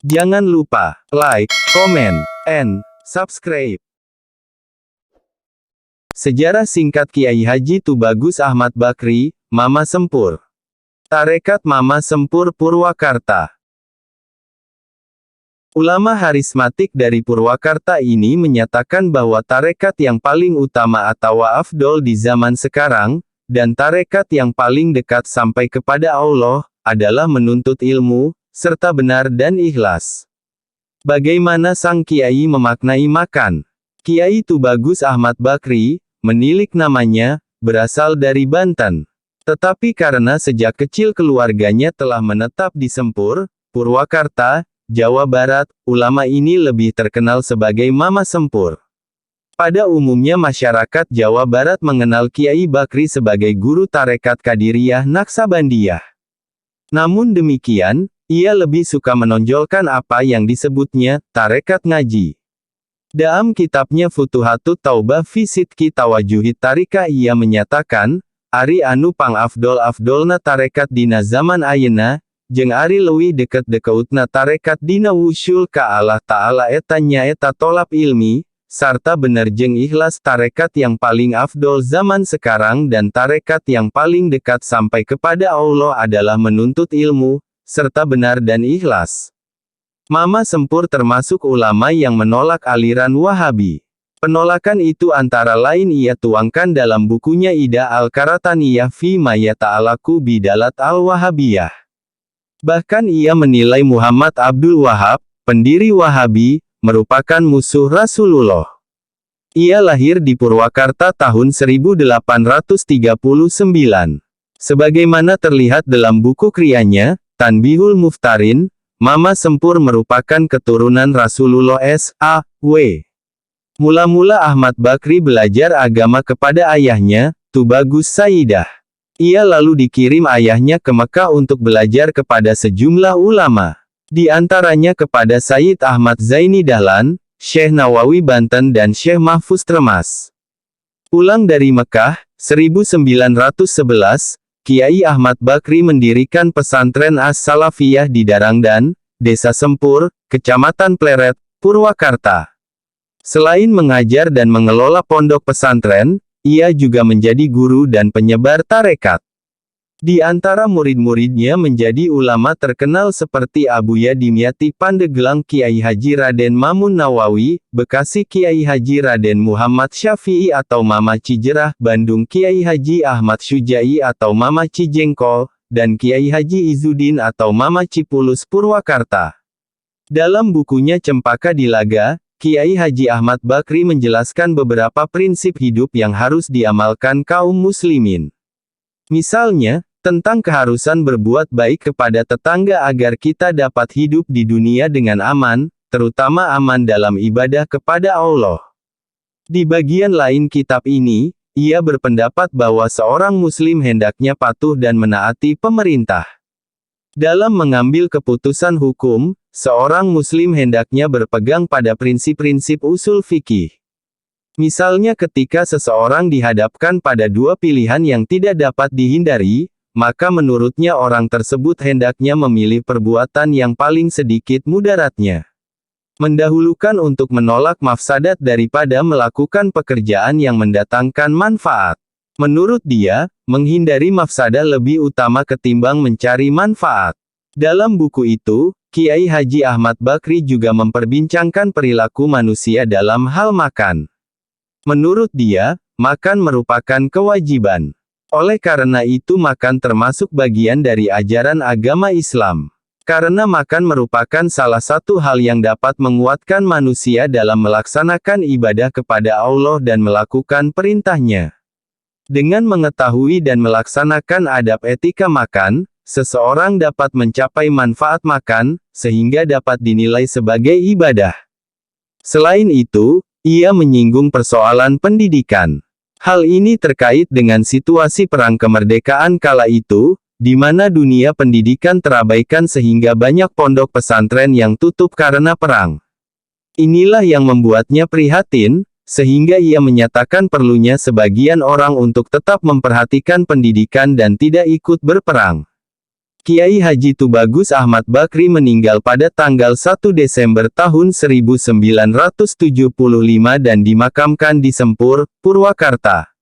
Jangan lupa like, comment, and subscribe. Sejarah singkat Kiai Haji Tubagus Ahmad Bakri, Mama Sempur. Tarekat Mama Sempur Purwakarta. Ulama harismatik dari Purwakarta ini menyatakan bahwa tarekat yang paling utama atau afdol di zaman sekarang, dan tarekat yang paling dekat sampai kepada Allah, adalah menuntut ilmu, serta benar dan ikhlas. Bagaimana sang kiai memaknai makan? Kiai Tubagus Ahmad Bakri, menilik namanya, berasal dari Banten. Tetapi karena sejak kecil keluarganya telah menetap di Sempur, Purwakarta, Jawa Barat, ulama ini lebih terkenal sebagai Mama Sempur. Pada umumnya masyarakat Jawa Barat mengenal Kiai Bakri sebagai guru tarekat Qadiriyah Naksabandiyah. Namun demikian, ia lebih suka menonjolkan apa yang disebutnya, tarekat ngaji. Dalam kitabnya Futuhatut Taubah fi Sidqi Tawajuhit Tarikah ia menyatakan, Ari anu pang afdol-afdolna tarekat dina zaman ayeuna, jeung ari leuwih deket-dekeutna tarekat dina wusul ka Allah Ta'ala eta nyaeta tolab ilmi, sarta bener jeung ikhlas tarekat yang paling afdol zaman sekarang dan tarekat yang paling dekat sampai kepada Allah adalah menuntut ilmu, serta benar dan ikhlas. Mama Sempur termasuk ulama yang menolak aliran Wahabi. Penolakan itu antara lain ia tuangkan dalam bukunya Ida Al-Karataniyah fi ma yata'alaku bidalat al-Wahabiyah. Bahkan ia menilai Muhammad Abdul Wahab, pendiri Wahabi, merupakan musuh Rasulullah. Ia lahir di Purwakarta tahun 1839. Sebagaimana terlihat dalam buku krianya, Tanbihul Muftarin, Mama Sempur merupakan keturunan Rasulullah S.A.W. Mula-mula Ahmad Bakri belajar agama kepada ayahnya, Tubagus Sayyidah. Ia lalu dikirim ayahnya ke Mekah untuk belajar kepada sejumlah ulama. Di antaranya kepada Sayyid Ahmad Zaini Dahlan, Syekh Nawawi Banten dan Syekh Mahfuz Tremas. Pulang dari Mekah, 1911, Kiai Ahmad Bakri mendirikan pesantren As-Salafiyah di Darangdan, Desa Sempur, Kecamatan Pleret, Purwakarta. Selain mengajar dan mengelola pondok pesantren, ia juga menjadi guru dan penyebar tarekat. Di antara murid-muridnya menjadi ulama terkenal seperti Abuya Dimyati Pandeglang Kiai Haji Raden Mamun Nawawi, Bekasi Kiai Haji Raden Muhammad Syafi'i atau Mama Cijerah, Bandung Kiai Haji Ahmad Syuja'i atau Mama Cijengkol, dan Kiai Haji Izudin atau Mama Cipulus Purwakarta. Dalam bukunya Cempaka Dilaga, Kiai Haji Ahmad Bakri menjelaskan beberapa prinsip hidup yang harus diamalkan kaum muslimin. Misalnya, tentang keharusan berbuat baik kepada tetangga agar kita dapat hidup di dunia dengan aman, terutama aman dalam ibadah kepada Allah. Di bagian lain kitab ini, ia berpendapat bahwa seorang muslim hendaknya patuh dan menaati pemerintah. Dalam mengambil keputusan hukum, seorang muslim hendaknya berpegang pada prinsip-prinsip usul fikih. Misalnya ketika seseorang dihadapkan pada dua pilihan yang tidak dapat dihindari, maka menurutnya orang tersebut hendaknya memilih perbuatan yang paling sedikit mudaratnya. Mendahulukan untuk menolak mafsadat daripada melakukan pekerjaan yang mendatangkan manfaat. Menurut dia, menghindari mafsadah lebih utama ketimbang mencari manfaat. Dalam buku itu, Kiai Haji Ahmad Bakri juga memperbincangkan perilaku manusia dalam hal makan. Menurut dia, makan merupakan kewajiban. Oleh karena itu makan termasuk bagian dari ajaran agama Islam. Karena makan merupakan salah satu hal yang dapat menguatkan manusia dalam melaksanakan ibadah kepada Allah dan melakukan perintahnya. Dengan mengetahui dan melaksanakan adab etika makan, seseorang dapat mencapai manfaat makan, sehingga dapat dinilai sebagai ibadah. Selain itu, ia menyinggung persoalan pendidikan. Hal ini terkait dengan situasi perang kemerdekaan kala itu, di mana dunia pendidikan terabaikan sehingga banyak pondok pesantren yang tutup karena perang. Inilah yang membuatnya prihatin, sehingga ia menyatakan perlunya sebagian orang untuk tetap memperhatikan pendidikan dan tidak ikut berperang. Kiai Haji Tubagus Ahmad Bakri meninggal pada tanggal 1 Desember tahun 1975 dan dimakamkan di Sempur, Purwakarta.